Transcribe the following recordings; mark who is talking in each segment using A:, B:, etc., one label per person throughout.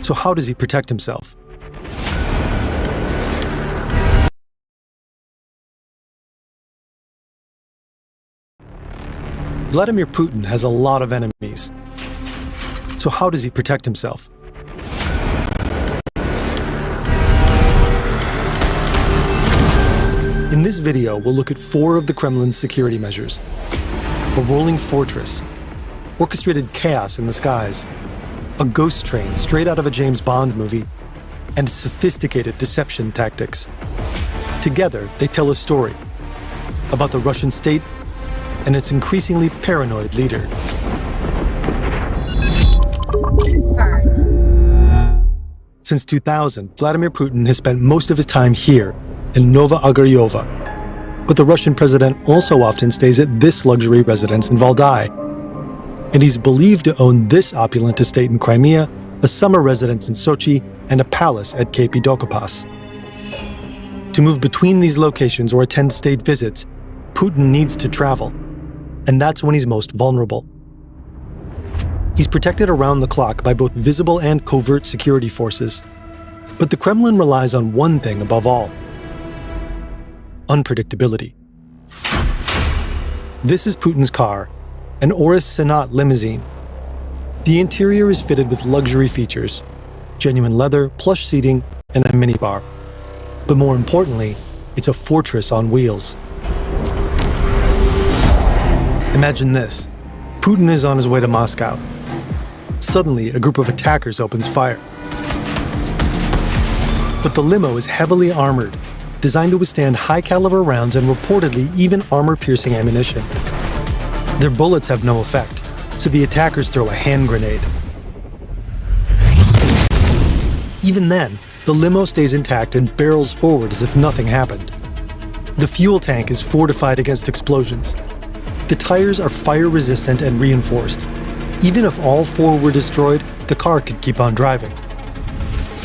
A: So how does he protect himself? Vladimir Putin has a lot of enemies. So how does he protect himself? In this video, we'll look at 4 of the Kremlin's security measures. A rolling fortress, orchestrated chaos in the skies, a ghost train straight out of a James Bond movie, and sophisticated deception tactics. Together, they tell a story about the Russian state and its increasingly paranoid leader. Since 2000, Vladimir Putin has spent most of his time here in Nova Ogaryovo. But the Russian president also often stays at this luxury residence in Valdai. And he's believed to own this opulent estate in Crimea, a summer residence in Sochi, and a palace at KP Dokopas. To move between these locations or attend state visits, Putin needs to travel. And that's when he's most vulnerable. He's protected around the clock by both visible and covert security forces. But the Kremlin relies on one thing above all: unpredictability. This is Putin's car, an Oris Senat limousine. The interior is fitted with luxury features: genuine leather, plush seating, and a minibar. But more importantly, it's a fortress on wheels. Imagine this. Putin is on his way to Moscow. Suddenly, a group of attackers opens fire. But the limo is heavily armored, designed to withstand high-caliber rounds and reportedly even armor-piercing ammunition. Their bullets have no effect, so the attackers throw a hand grenade. Even then, the limo stays intact and barrels forward as if nothing happened. The fuel tank is fortified against explosions. The tires are fire-resistant and reinforced. Even if all 4 were destroyed, the car could keep on driving.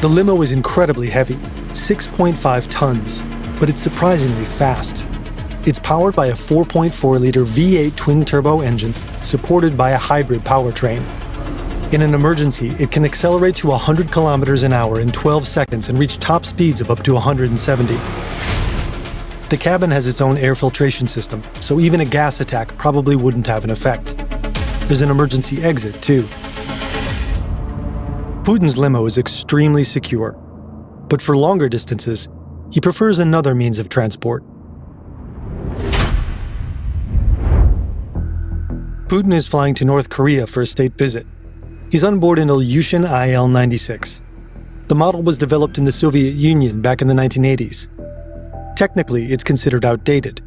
A: The limo is incredibly heavy, 6.5 tons, but it's surprisingly fast. It's powered by a 4.4-liter V8 twin-turbo engine supported by a hybrid powertrain. In an emergency, it can accelerate to 100 kilometers an hour in 12 seconds and reach top speeds of up to 170. The cabin has its own air filtration system, so even a gas attack probably wouldn't have an effect. There's an emergency exit, too. Putin's limo is extremely secure, but for longer distances, he prefers another means of transport. Putin is flying to North Korea for a state visit. He's on board an Ilyushin IL-96. The model was developed in the Soviet Union back in the 1980s. Technically, it's considered outdated.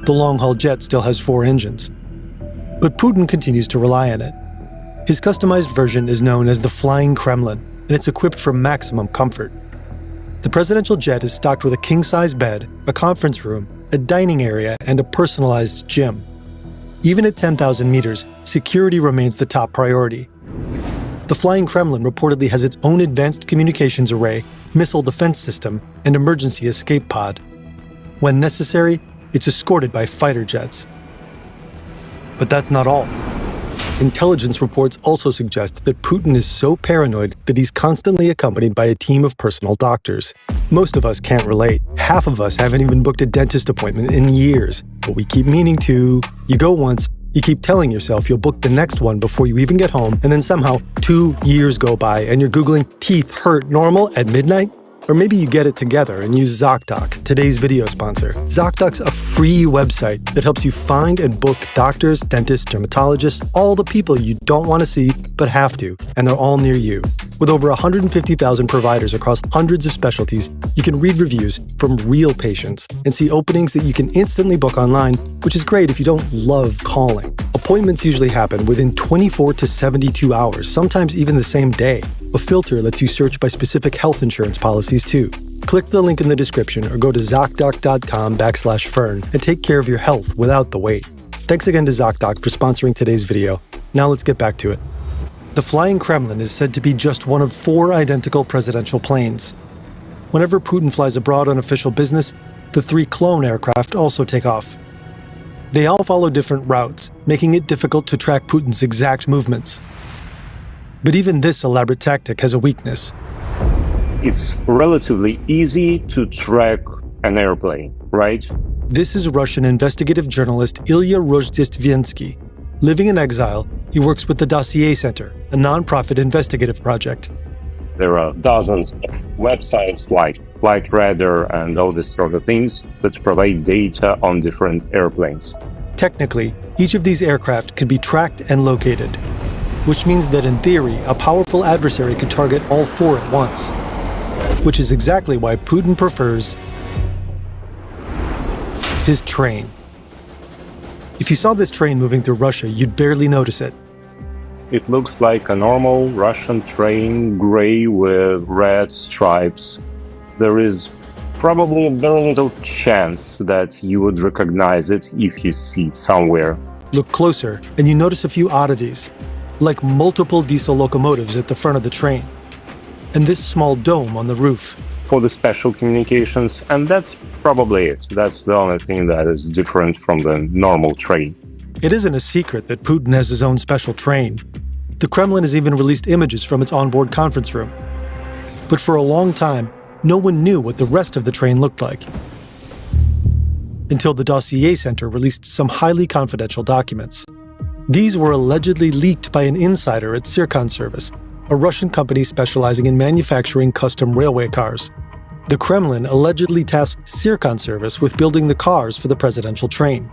A: The long-haul jet still has 4 engines. But Putin continues to rely on it. His customized version is known as the Flying Kremlin, and it's equipped for maximum comfort. The presidential jet is stocked with a king-size bed, a conference room, a dining area, and a personalized gym. Even at 10,000 meters, security remains the top priority. The Flying Kremlin reportedly has its own advanced communications array, missile defense system, and emergency escape pod. When necessary, it's escorted by fighter jets. But that's not all. Intelligence reports also suggest that Putin is so paranoid that he's constantly accompanied by a team of personal doctors. Most of us can't relate. Half of us haven't even booked a dentist appointment in years, but we keep meaning to. You go once, you keep telling yourself you'll book the next one before you even get home, and then somehow 2 years go by and you're Googling teeth hurt normal at midnight? Or maybe you get it together and use ZocDoc, today's video sponsor. ZocDoc's a free website that helps you find and book doctors, dentists, dermatologists, all the people you don't want to see but have to, and they're all near you. With over 150,000 providers across hundreds of specialties, you can read reviews from real patients and see openings that you can instantly book online, which is great if you don't love calling. Appointments usually happen within 24 to 72 hours, sometimes even the same day. A filter lets you search by specific health insurance policies too. Click the link in the description or go to ZocDoc.com/Fern and take care of your health without the wait. Thanks again to ZocDoc for sponsoring today's video. Now let's get back to it. The Flying Kremlin is said to be just one of 4 identical presidential planes. Whenever Putin flies abroad on official business, the 3 clone aircraft also take off. They all follow different routes, making it difficult to track Putin's exact movements. But even this elaborate tactic has a weakness.
B: It's relatively easy to track an airplane, right?
A: This is Russian investigative journalist Ilya Rozhdestvensky. Living in exile, he works with the Dossier Center, a non-profit investigative project.
B: There are dozens of websites like Flight Radar and all these sort of things that provide data on different airplanes.
A: Technically, each of these aircraft could be tracked and located, which means that in theory, a powerful adversary could target all four at once, which is exactly why Putin prefers his train. If you saw this train moving through Russia, you'd barely notice it.
B: It looks like a normal Russian train, gray with red stripes. There is probably very little chance that you would recognize it if you see it somewhere.
A: Look closer, and you notice a few oddities, like multiple diesel locomotives at the front of the train, and this small dome on the roof.
B: For the special communications, and that's probably it. That's the only thing that is different from the normal train.
A: It isn't a secret that Putin has his own special train. The Kremlin has even released images from its onboard conference room. But for a long time, no one knew what the rest of the train looked like. Until the Dossier Center released some highly confidential documents. These were allegedly leaked by an insider at Sircon Service, a Russian company specializing in manufacturing custom railway cars. The Kremlin allegedly tasked Sircon Service with building the cars for the presidential train.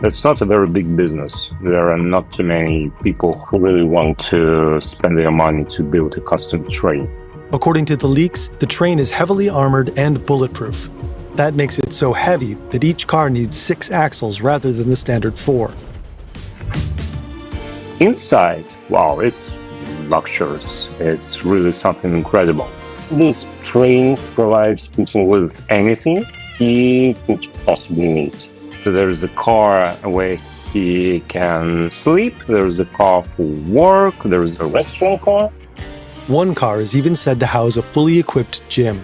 B: It's not a very big business. There are not too many people who really want to spend their money to build a custom train.
A: According to the leaks, the train is heavily armored and bulletproof. That makes it so heavy that each car needs 6 axles rather than the standard 4.
B: Inside, wow, it's luxurious. It's really something incredible. This train provides Putin with anything he could possibly need. So there's a car where he can sleep, there's a car for work, there's a restaurant car.
A: One car is even said to house a fully equipped gym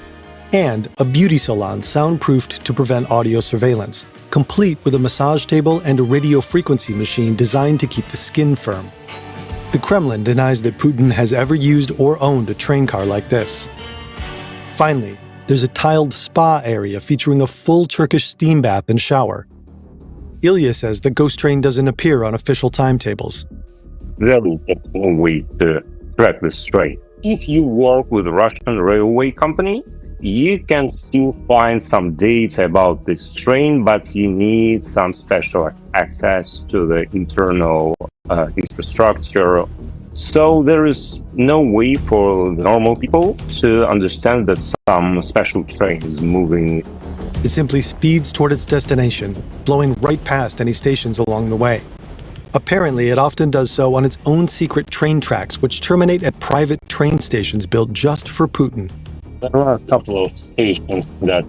A: and a beauty salon soundproofed to prevent audio surveillance, complete with a massage table and a radio frequency machine designed to keep the skin firm. The Kremlin denies that Putin has ever used or owned a train car like this. Finally, there's a tiled spa area featuring a full Turkish steam bath and shower. Ilya says the ghost train doesn't appear on official timetables.
B: There is no way to track this train. If you work with a Russian railway company, you can still find some data about this train, but you need some special access to the internal infrastructure. So there is no way for normal people to understand that some special train is moving.
A: It simply speeds toward its destination, blowing right past any stations along the way. Apparently, it often does so on its own secret train tracks, which terminate at private train stations built just for Putin.
B: There are a couple of stations that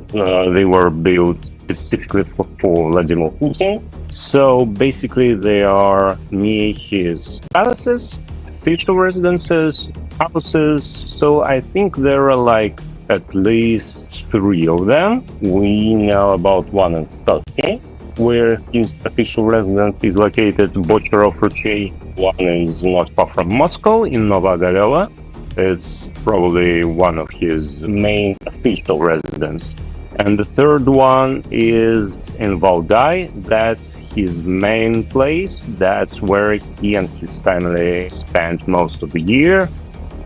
B: they were built specifically for Vladimir Putin. So basically, they are near his palaces, official residences, houses. So I think there are like at least 3 of them. We know about one in Turkey, where his official residence is located, Bocherov-Ruchey. One is not far from Moscow, in Novogorova. It's probably one of his main official residences. And the third one is in Valdai. That's his main place. That's where he and his family spend most of the year.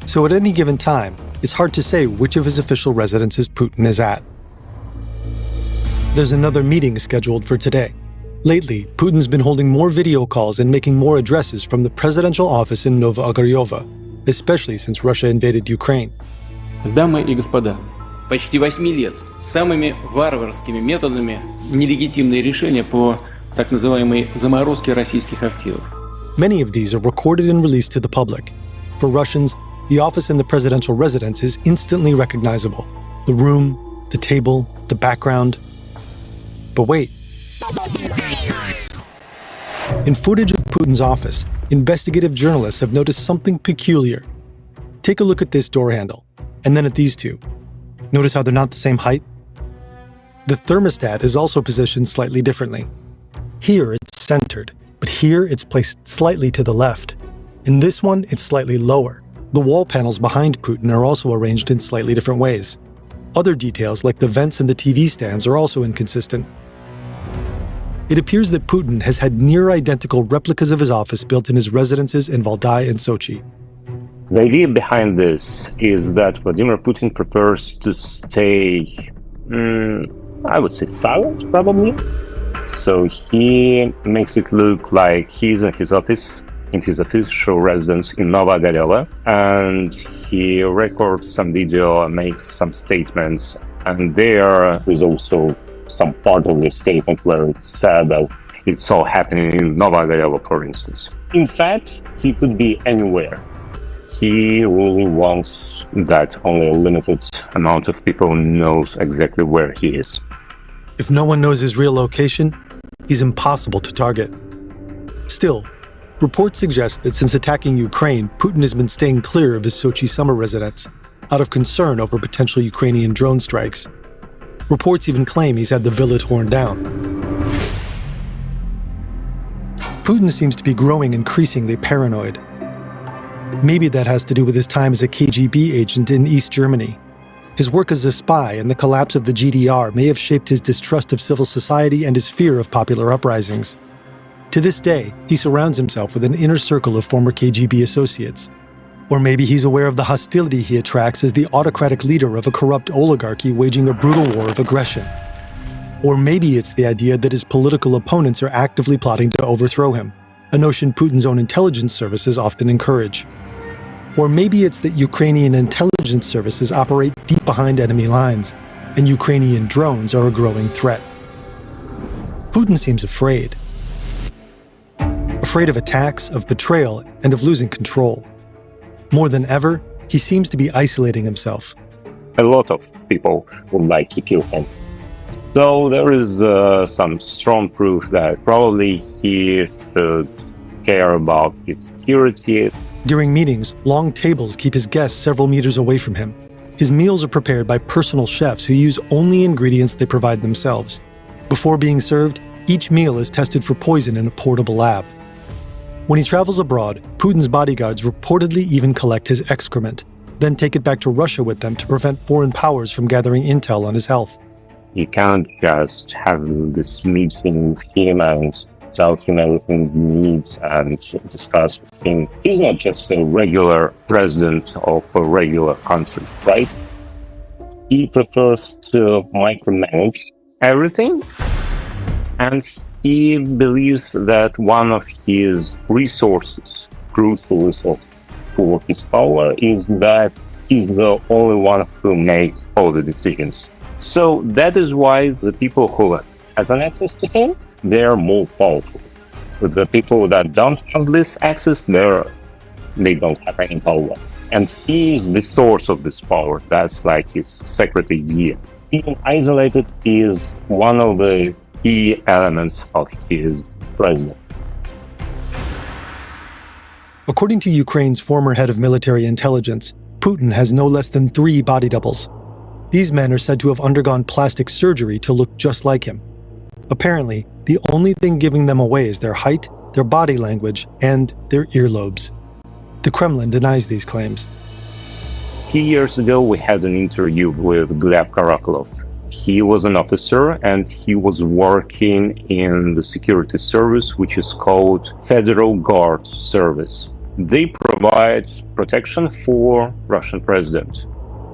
A: So at any given time, it's hard to say which of his official residences Putin is at. There's another meeting scheduled for today. Lately, Putin's been holding more video calls and making more addresses from the presidential office in Novogorova, especially since Russia invaded Ukraine.
C: Дамы и господа, почти 8 лет самыми варварскими методами нелегитимные решения по так называемой заморозке российских активов.
A: Many of these are recorded and released to the public. For Russians, the office in the presidential residence is instantly recognizable. The room, the table, the background. But wait. In footage of Putin's office, investigative journalists have noticed something peculiar. Take a look at this door handle, and then at these two. Notice how they're not the same height? The thermostat is also positioned slightly differently. Here it's centered, but here it's placed slightly to the left. In this one, it's slightly lower. The wall panels behind Putin are also arranged in slightly different ways. Other details, like the vents and the TV stands, are also inconsistent. It appears that Putin has had near-identical replicas of his office built in his residences in Valdai and Sochi.
B: The idea behind this is that Vladimir Putin prefers to stay, I would say, silent, probably. So he makes it look like he's in his office, in his official residence in Nova Gazela, and he records some video and makes some statements. And there is also some part of the statement where it's said that it's all happening in Nova Gazela, for instance. In fact, he could be anywhere. He really wants that only a limited amount of people knows exactly where he is.
A: If no one knows his real location, he's impossible to target. Still, reports suggest that since attacking Ukraine, Putin has been staying clear of his Sochi summer residence, out of concern over potential Ukrainian drone strikes. Reports even claim he's had the villa torn down. Putin seems to be growing increasingly paranoid. Maybe that has to do with his time as a KGB agent in East Germany. His work as a spy and the collapse of the GDR may have shaped his distrust of civil society and his fear of popular uprisings. To this day, he surrounds himself with an inner circle of former KGB associates. Or maybe he's aware of the hostility he attracts as the autocratic leader of a corrupt oligarchy waging a brutal war of aggression. Or maybe it's the idea that his political opponents are actively plotting to overthrow him, a notion Putin's own intelligence services often encourage. Or maybe it's that Ukrainian intelligence services operate deep behind enemy lines, and Ukrainian drones are a growing threat. Putin seems afraid. Afraid of attacks, of betrayal, and of losing control. More than ever, he seems to be isolating himself.
B: A lot of people would like to kill him. So there is some strong proof that probably he should care about his security.
A: During meetings, long tables keep his guests several meters away from him. His meals are prepared by personal chefs who use only ingredients they provide themselves. Before being served, each meal is tested for poison in a portable lab. When he travels abroad, Putin's bodyguards reportedly even collect his excrement, then take it back to Russia with them to prevent foreign powers from gathering intel on his health.
B: You can't just have this meeting with him and tell him everything he needs and discuss with him. He's not just a regular president of a regular country, right? He prefers to micromanage everything, and he believes that one of his resources, crucial resource for his power, is that he's the only one who makes all the decisions. So that is why the people who has an access to him, they're more powerful. The people that don't have this access, they don't have any power. And he is the source of this power. That's like his secret idea. Being isolated is one of the key elements of his presidency.
A: According to Ukraine's former head of military intelligence, Putin has no less than 3 body doubles. These men are said to have undergone plastic surgery to look just like him. Apparently, the only thing giving them away is their height, their body language, and their earlobes. The Kremlin denies these claims.
B: 2 years ago, we had an interview with Gleb Karakolov. He was an officer and he was working in the security service, which is called Federal Guard Service. They provide protection for Russian president.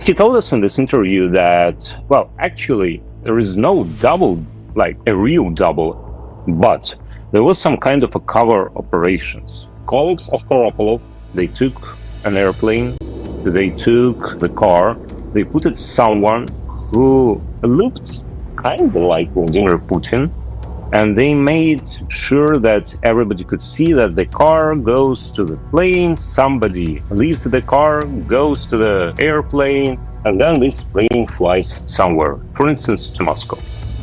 B: He told us in this interview that, well, actually, there is no double, like a real double, but there was some kind of a cover operations. Colleagues of Karakolov, they took an airplane, they took the car, they put it someone who looked kind of like Vladimir Putin, and they made sure that everybody could see that the car goes to the plane, somebody leaves the car, goes to the airplane, and then this plane flies somewhere, for instance, to Moscow.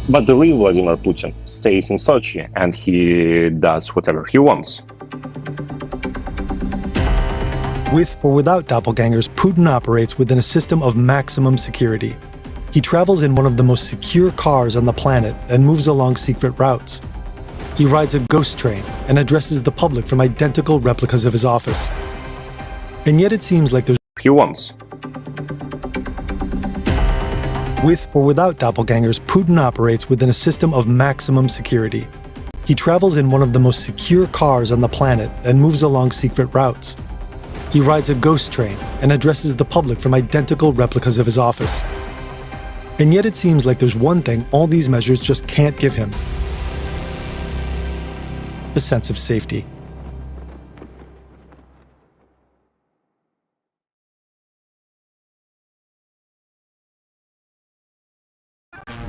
B: But the real Vladimir Putin stays in Sochi and he does whatever he wants.
A: With or without doppelgangers, Putin operates within a system of maximum security. He travels in one of the most secure cars on the planet and moves along secret routes. He rides a ghost train and addresses the public from identical replicas of his office. And yet it seems like there's,
B: he wants.
A: with or without doppelgangers, Putin operates within a system of maximum security. He travels in one of the most secure cars on the planet and moves along secret routes. He rides a ghost train and addresses the public from identical replicas of his office. And yet it seems like there's one thing all these measures just can't give him: a sense of safety.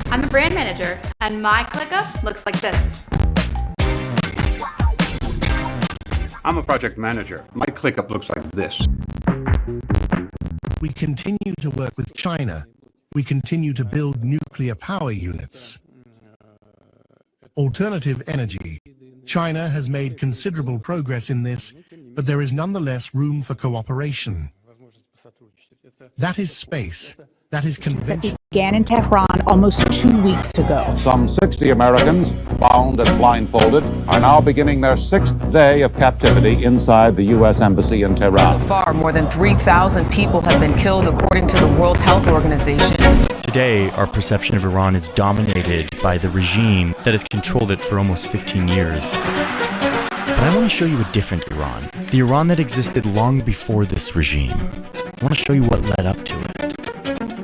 D: I'm a brand manager, and my ClickUp looks like this.
E: I'm a project manager. My ClickUp looks like this.
F: We continue to work with China. We continue to build nuclear power units. Alternative energy. China has made considerable progress in this, but there is nonetheless room for cooperation. That is space. That is convention.
G: Began in Tehran almost 2 weeks ago.
H: Some 60 Americans, bound and blindfolded, are now beginning their 6th day of captivity inside the U.S. Embassy in Tehran.
I: So far, more than 3,000 people have been killed, according to the World Health Organization.
J: Today, our perception of Iran is dominated by the regime that has controlled it for almost 15 years. But I want to show you a different Iran. The Iran that existed long before this regime. I want to show you what led up to it.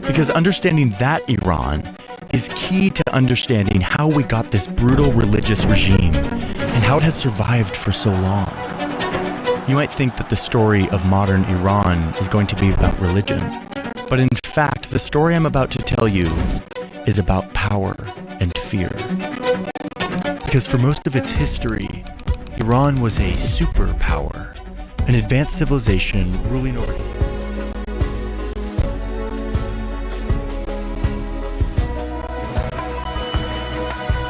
J: Because understanding that Iran is key to understanding how we got this brutal religious regime and how it has survived for so long. You might think that the story of modern Iran is going to be about religion, but in fact, the story I'm about to tell you is about power and fear. Because for most of its history, Iran was a superpower, an advanced civilization ruling over.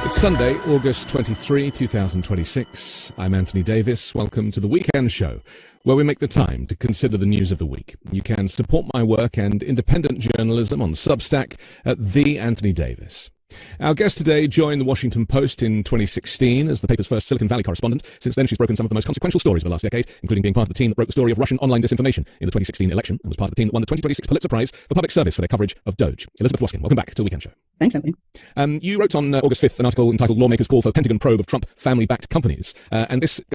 K: It's Sunday, August 23, 2026. I'm Anthony Davis. Welcome to The Weekend Show, where we make the time to consider the news of the week. You can support my work and independent journalism on Substack at The Anthony Davis. Our guest today joined the Washington Post in 2016 as the paper's first Silicon Valley correspondent. Since then, she's broken some of the most consequential stories of the last decade, including being part of the team that broke the story of Russian online disinformation in the 2016 election, and was part of the team that won the 2026 Pulitzer Prize for public service for their coverage of Doge. Elizabeth Waskin, welcome back to The Weekend Show.
L: Thanks, Anthony.
K: You wrote on August 5th an article entitled "Lawmakers Call for Pentagon Probe of Trump Family-Backed Companies," and this